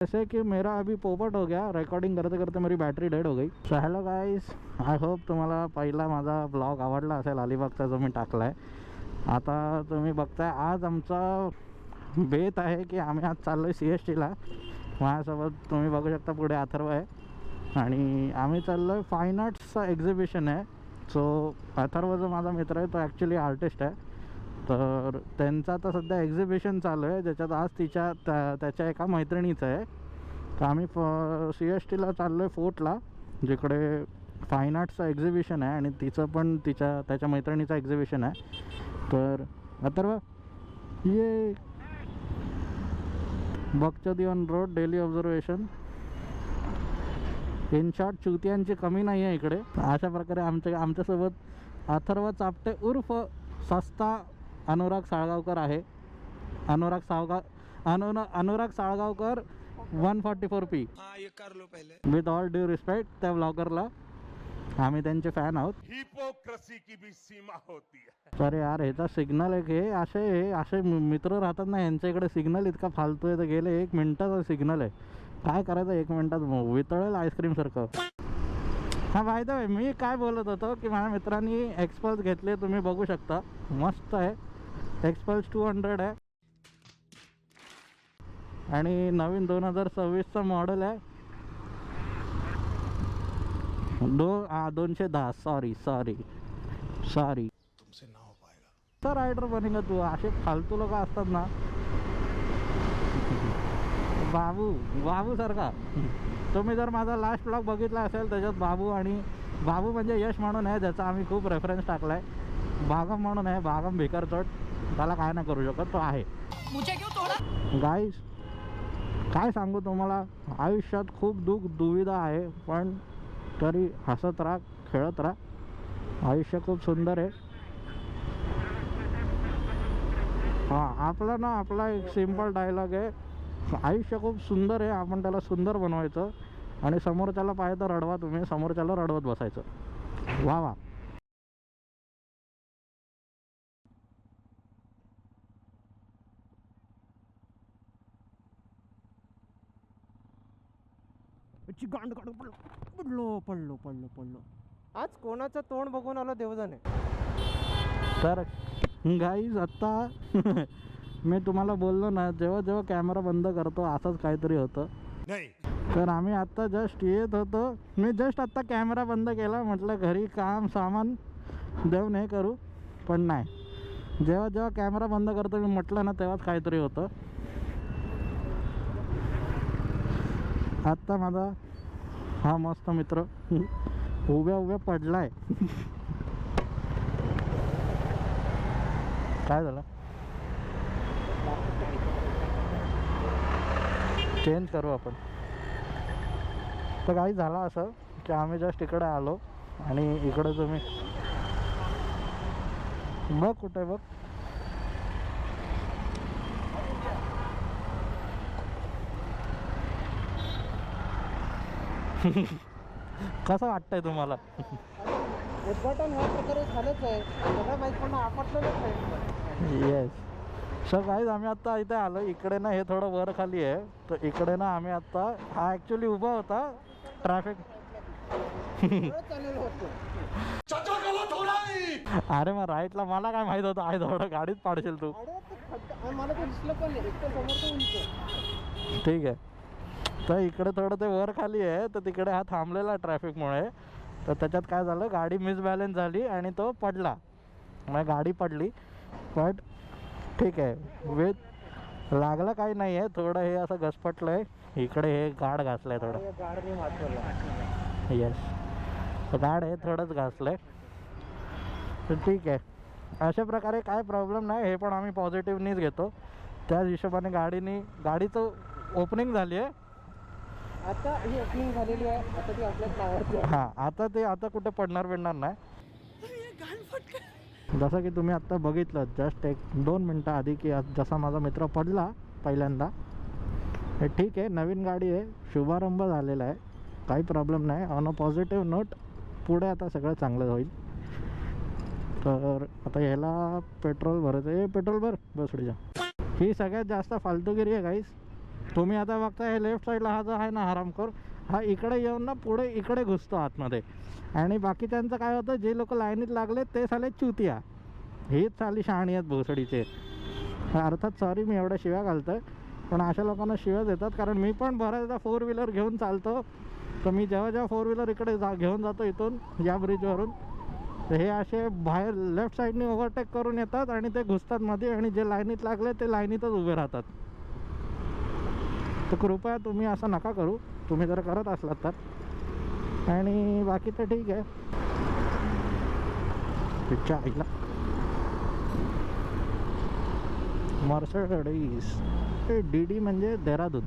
जैसे कि मेरा अभी पोपट हो गया, रेकॉर्डिंग करते करते मेरी बॅटरी डेड हो गई. So hello guys, I hope तुम्हाला पहिला माझा ब्लॉग आवडला असेल अलिबागचा जो मी टाकला आहे. आता तुम्ही बघताय आज आमचा बेत आहे की आम्ही आज चाललो आहे CSTला. माझ्यासोबत तुम्ही बघू शकता पुढे अथर्व आहे आणि आम्ही चाललो आहे फाईन आर्ट्सचा एक्झिबिशन आहे. सो अथर्व जो माझा मित्र आहे तो ॲक्च्युली आर्टिस्ट आहे. तर त्यांचा आता सध्या एक्झिबिशन चालू आहे ज्याच्यात आज त्याच्या एका मैत्रिणीचं आहे. तर आम्ही CSTला चाललो आहे फोर्टला, जिकडे फाईन आर्ट्सचं एक्झिबिशन आहे आणि तिचं पण त्याच्या मैत्रिणीचं एक्झिबिशन आहे. तर अथर्व ये बगचदी on road daily observation. In short चुतियांची कमी नाही आहे इकडे. अशा प्रकारे आमच्यासोबत अथर्व चापटे उर्फ सस्ता अनुराग साळगावकर आहे. Anurag Salgaonkar 144p. With all due respect त्या ब्लॉगरला, आम्ही त्यांचे फॅन आहोत. हिपोक्रेसी की भी सीमा होती है. तर यार ह्याचा सिग्नल एक हे असे मित्र राहतात ना, यांच्या इकडे सिग्नल इतका फालतू आहे. तर गेले 1 मिनिटाचा सिग्नल आहे. काय करायचं 1 मिनिटात वितळेल आईस्क्रीम सारखं. हा बाय द वे, मी काय बोलत होतो की माझ्या मित्रांनी एक्सपल्स घेतले, तुम्ही बघू शकता मस्त आहे. एक्सपल्स 200 आहे आणि नवीन 2026चा मॉडेल आहे. 210. सॉरी तुमसे ना हो पाएगा. तर रायडर बनेगा तू. असे फालतू लोक असतात ना, बाबू सारखा. तुम्ही जर माझा लास्ट ब्लॉग बघितला असेल त्याच्यात बाबू म्हणजे यश म्हणून आहे, ज्याचा आम्ही खूप रेफरन्स टाकला आहे. भागम म्हणून आहे, भागम भिकारचोट, त्याला काय नाही करू शकत, तो आहे. गाईज काय सांगू तुम्हाला, आयुष्यात खूप दुविधा आहे, पण तरी हसत राहा, खेळत राहा. आयुष्य खूप सुंदर आहे. आपला एक सिंपल डायलॉग आहे, आयुष्य खूप सुंदर आहे, आपण त्याला सुंदर बनवायचं आणि समोरच्याला पाहिजे तर रडवा, तुम्ही समोरच्याला रडवत बसायचं. वा. पडलो. आज कोणाचं तोंड बघून आलो देवजाने. तर गाईज आत्ता मी तुम्हाला बोललो ना, जेव्हा कॅमेरा बंद करतो असंच काहीतरी होतं. नहीं. तर आम्ही आत्ता जस्ट येत होतो, मी जस्ट आत्ता कॅमेरा बंद केला, म्हटलं घरी काम सामान देऊन हे करू, पण नाही. जेव्हा कॅमेरा बंद करतो मी म्हटलं ना, तेव्हाच काहीतरी होतं. आत्ता माझा हा मस्त मित्र उभ्या पडलाय. काय झालं, चेंज करू आपण. तर काही झालं असं की आम्ही जस्ट इकडे आलो आणि इकडे तुम्ही बघ, कुठे बघ, कसं वाटतंय तुम्हाला? उद्घाटन ह्या प्रकारे झालंच आहे, सगळ्या बाईकपण आपटलेलंच आहे. येस. सर गाईज आम्ही आत्ता इथे आलो. इकडे ना हे थोडं वर खाली आहे, तर इकडे ना आम्ही आत्ता, हा ॲक्च्युली उभा होता ट्रॅफिक. चालेल होतं. अरे मग राईटला मला काय माहित होतं, आहे थोडं गाडीत पाडशील तू. मला ते दिसलं पण नाही, एक तर समोरचं उंच. ठीक आहे. तर इकडे थोडं ते वर खाली आहे, तर तिकडे हा थांबलेला ट्रॅफिकमुळे. तर त्याच्यात काय झालं, गाडी मिसबॅलन्स झाली आणि तो पडला. मग गाडी पडली, पण ठीक आहे, वेट लागलं काही नाही आहे. थोडं हे असं घसपटलं आहे, इकडे हे गाड घासलं आहे थोडं. गाडीने वाचवलं. येस, गाड हे थोडंच घासलं आहे. तर ठीक आहे, अशा प्रकारे काय प्रॉब्लेम नाही. हे पण आम्ही पॉझिटिव्हनीच घेतो. त्याच हिशोबाने गाडीचं ओपनिंग झाली आहे. आता ही ओपनिंग झालेली आहे, आता ती आपल्याच नावाची आहे. हां, आता कुठे पडणार नाही. जसं की तुम्ही आत्ता बघितलं जस्ट 1-2 मिनटं आधी की जसा माझा मित्र पडला पहिल्यांदा. हे ठीक आहे, नवीन गाडी आहे, शुभारंभ झालेला आहे, काही प्रॉब्लेम नाही. ऑन अ पॉझिटिव्ह नोट पुढे आता सगळं चांगलं होईल. तर आता ह्याला पेट्रोल भरायचं आहे. पेट्रोल भर बस. ही सगळ्यात जास्त फालतूगिरी आहे गाईस. तुम्ही आता बघता हे लेफ्ट साईडला हा जो आहे ना हरामखोर, हा इकडे येऊन ना पुढे इकडे घुसतो आतमध्ये. आणि बाकीच्यांचं काय होतं, जे लोक लाईनीत लागले ते साले चुतिया, हेच साली शहाणी आहेत भोसडीचे. अर्थात सॉरी मी एवढ्या शिव्या घालतोय, पण अशा लोकांना शिव्या देतात. कारण मी पण बऱ्याचदा 4 व्हीलर घेऊन चालतो, तर मी जेव्हा 4 व्हीलर इकडे घेऊन जातो इथून या ब्रिजवरून, तर हे असे बाहेर लेफ्ट साईडने ओव्हरटेक करून येतात आणि ते घुसतात मध्ये, आणि जे लाईनीत लागले ते लाईनीतच उभे राहतात. तर कृपया तुम्ही असं नका करू, तुम्ही जर करत असलात तर. आणि बाकी तर ठीक आहे. पिक्चर ऐकला मर्सिडीज DD म्हणजे Dehradun,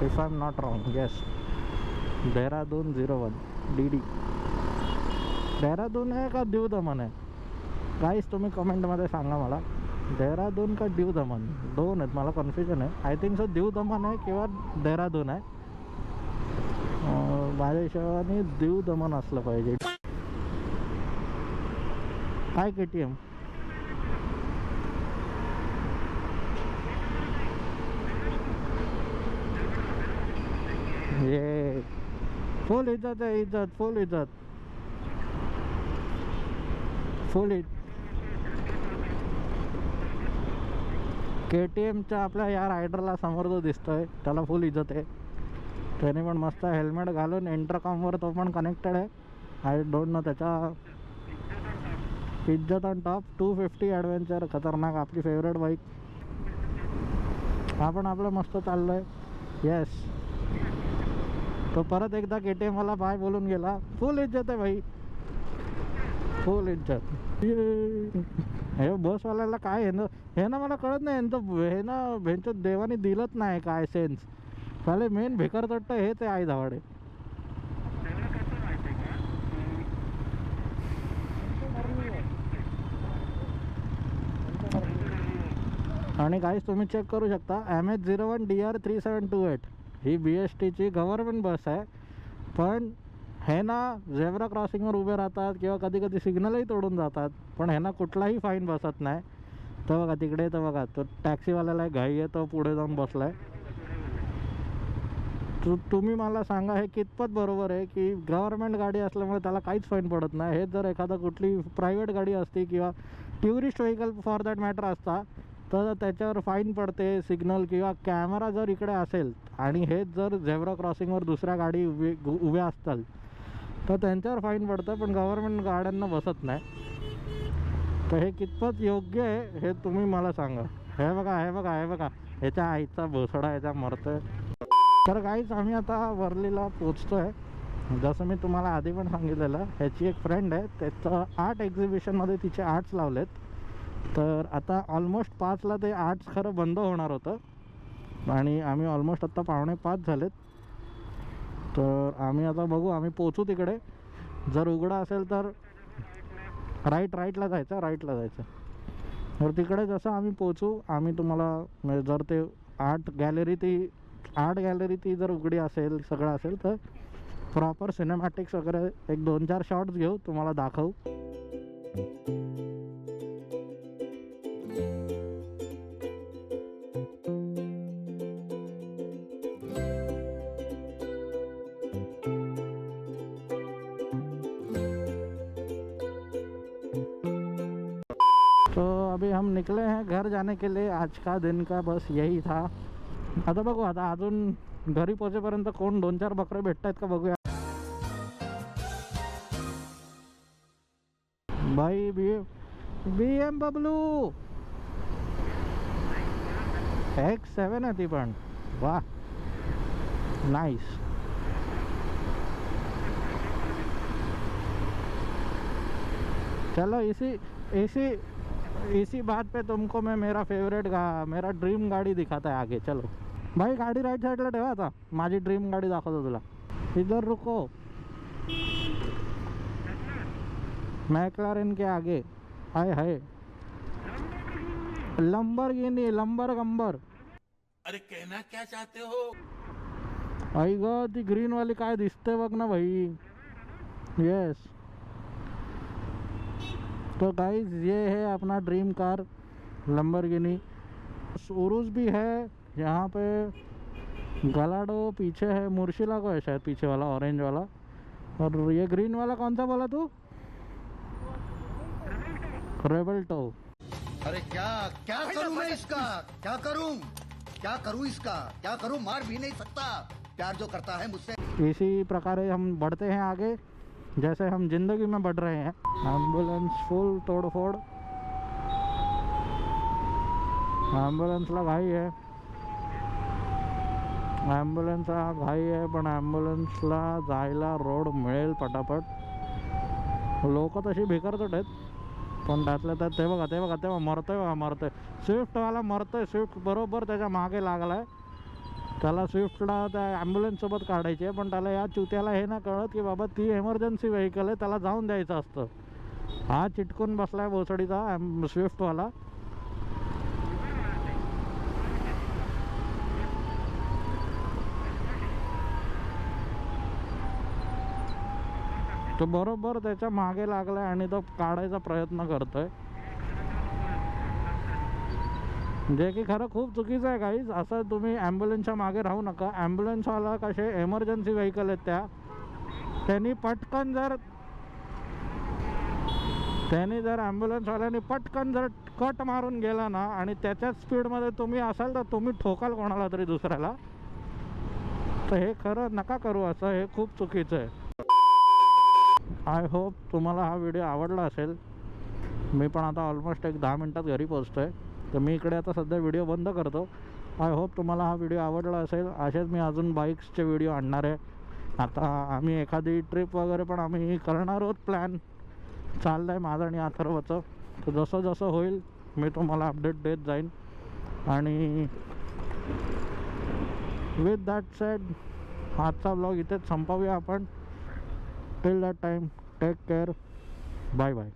if I am not wrong. Yes, Dehradun 01 DD. Dehradun आहे का दीव दमन आहे गाईस, तुम्ही कमेंटमध्ये सांगा मला. देहरादून का दीव दमन, दोन आहेत, मला कन्फ्युजन आहे. I think so Diu Daman आहे किंवा देहरादून आहे. माझ्या हिशोबाने दीव दमन असलं पाहिजे. काय KTM ये फुल इज्जत आहे, इज्जत, फुल इज्जत, फुल KTMच्या आपल्या या रायडरला समोर जो दिसतोय त्याला फुल इज्जत आहे. त्याने पण मस्त हेल्मेट घालून इंटरकॉमवर तो पण कनेक्टेड आहे. आय डोंट नो त्याच्या इज्जत ऑन टॉप. 250 ॲडव्हेंचर, खतरनाक, आपली फेवरेट बाईक. आपण आपलं मस्त चाललो आहे. येस, तो परत एकदा KTM मला बाय बोलून गेला. फुल इज्जत आहे भाई, फुल इज्जत. हे बसवाल्याला काय आहे ना, हे ना मला कळत नाही यांचं, हे ना भेंचं देवाने दिलंच नाही काय सेन्स. चाले मेन भेकर तट्ट हे ते आई धावाडे. आणि काहीच तुम्ही चेक करू शकता, MH01 DR 3728 ही BSTची गव्हर्नमेंट बस आहे. पण हे ना झेब्रा क्रॉसिंगवर उभे राहतात किंवा कधी कधी सिग्नलही तोडून जातात, पण हे ना कुठलाही फाईन बसत नाही. तर बघा तिकडे, तर बघा तो टॅक्सीवाल्याला घाई आहे, तो पुढे जाऊन बसलाय. तुम्ही मला सांगा हे कितपत बरोबर आहे की गव्हर्नमेंट गाडी असल्यामुळे त्याला काहीच फाईन पडत नाही. हे जर एखादा कुठली प्रायव्हेट गाडी असती किंवा tourist vehicle for that matter असता तर त्याच्यावर फाईन पडते, सिग्नल किंवा कॅमेरा जर इकडे असेल, आणि हेच जर झेब्रा क्रॉसिंगवर दुसऱ्या गाडी उभ्या असतात तर त्यांच्यावर फाईन पडतं, पण गव्हर्नमेंट गाड्यांना बसत नाही. तर हे कितपत योग्य आहे हे तुम्ही मला सांगा. हे बघा, हे बघा, हे बघा, ह्याच्या आईचा भोसडा ह्याच्या मरतोय. तर काहीच आम्ही आता वर्लीला पोचतो आहे. जसं मी तुम्हाला आधी पण सांगितलेलं, ह्याची एक फ्रेंड आहे, त्याचं आर्ट एक्झिबिशनमध्ये तिचे आर्ट्स लावलेत. तर आता ऑलमोस्ट 5ला ते आर्ट्स खरं बंद होणार होतं, आणि आम्ही ऑलमोस्ट आत्ता 4:45 झालेत. तर आम्ही आता बघू, आम्ही पोचू तिकडे. जर उघडा असेल तर राईटला जायचं. तर तिकडे जसं आम्ही पोचू, आम्ही तुम्हाला जर ते आर्ट गॅलरी ती जर उघडी असेल, सगळं असेल, तर प्रॉपर सिनेमॅटिक्स वगैरे एक 2-4 शॉट्स घेऊ, तुम्हाला दाखवू. तो अभी हम निकले हैं घर जाने के लिए. आज का दिन का बस यही था. आता बघू, आता अजून घरी पोहोचेपर्यंत कोण 2-4 बकरे भेटतात का बघूया. भाई BMW X7 आहे ती पण. वाह, नाइस. चलो इसी बात पे तुमको मैं मेरा ड्रीम गाड़ी दिखाता है आगे. चलो भाई, गाड़ी राईट साईडला ठेवा. आता माझी ड्रीम गाड़ी दाखवतो तुला. इधर रुको, मैक्लारेन के आगे. हाय लंबरगिनी, लंबर. अरे कहना क्या चाहते हो? आई ग, ती ग्रीन वाली काय दिसते बघ ना भाई. यस, तो गाइस ये है अपना ड्रीम कार लंबरगिनी. उरुस भी है यहाँ पे गलाडो पीछे है, मुर्शिला को है शायद पीछे वाला ऑरेंज वाला। और ये ग्रीन वाला कौन सा बोला तू? रेबल्टो। अरे क्या क्या करूं मैं इसका, क्या करूं इसका, क्या करूं, मार भी नहीं सकता, प्यार जो करता है मुझसे। इसी प्रकार हम बढ़ते हैं आगे जैसे हम जिंदगी में बढ़ रहे हैं। एम्बुलेंस फुल तोड़ फोड़, ॲम्ब्युलन्सला घाई आहे, ॲम्ब्युलन्सला घाई आहे, पण ॲम्ब्युलन्सला जायला रोड मिळेल पटापट। लोक तशी भिकारचट आहेत, पण त्यातल्या त्यात ते बघा तेव्हा मरतोय स्विफ्टवाला मरतोय। स्विफ्ट बरोबर त्याच्या मागे लागला आहे, त्याला स्विफ्टला त्या ॲम्ब्युलन्ससोबत काढायची आहे, पण त्याला या चुत्याला हे नाही कळत की बाबा ती एमर्जन्सी व्हेकल आहे, त्याला जाऊन द्यायचं असतं। हा चिटकून बसला आहे भोसडीचा स्विफ्टवाला। तो बरोबर त्याच्या मागे लागलाय आणि तो काढायचा प्रयत्न करतोय, जे की खरं खूप चुकीचं आहे गाईज। असं तुम्ही ॲम्ब्युलन्सच्या मागे राहू नका। ॲम्ब्युलन्सवाला कसे एमर्जन्सी व्हेकल आहेत त्यांनी जर ॲम्ब्युलन्सवाल्याने पटकन जर कट मारून गेला ना आणि त्याच्याच स्पीडमध्ये तुम्ही असाल तर तुम्ही ठोकाल कोणाला तरी दुसऱ्याला। तर हे खरं नका करू, असं हे खूप चुकीचं आहे। आय होप तुम्हाला हा व्हिडिओ आवडला असेल। मी पण आता ऑलमोस्ट एक 10 मिनटात घरी पोहोचतो आहे, तर मी इकडे आता सध्या व्हिडिओ बंद करतो। आय होप तुम्हाला हा व्हिडिओ आवडला असेल। असेच मी अजून बाईक्सचे व्हिडिओ आणणार आहे। आता आम्ही एखादी ट्रिप वगैरे पण आम्ही करणार आहोत, प्लॅन चाललं आहे माझं आणि अथर्वचं। तर जसं जसं होईल मी तुम्हाला अपडेट देत जाईन। आणि विथ दॅट सेड आजचा ब्लॉग इथेच संपवूया आपण। Till that time take care, bye bye.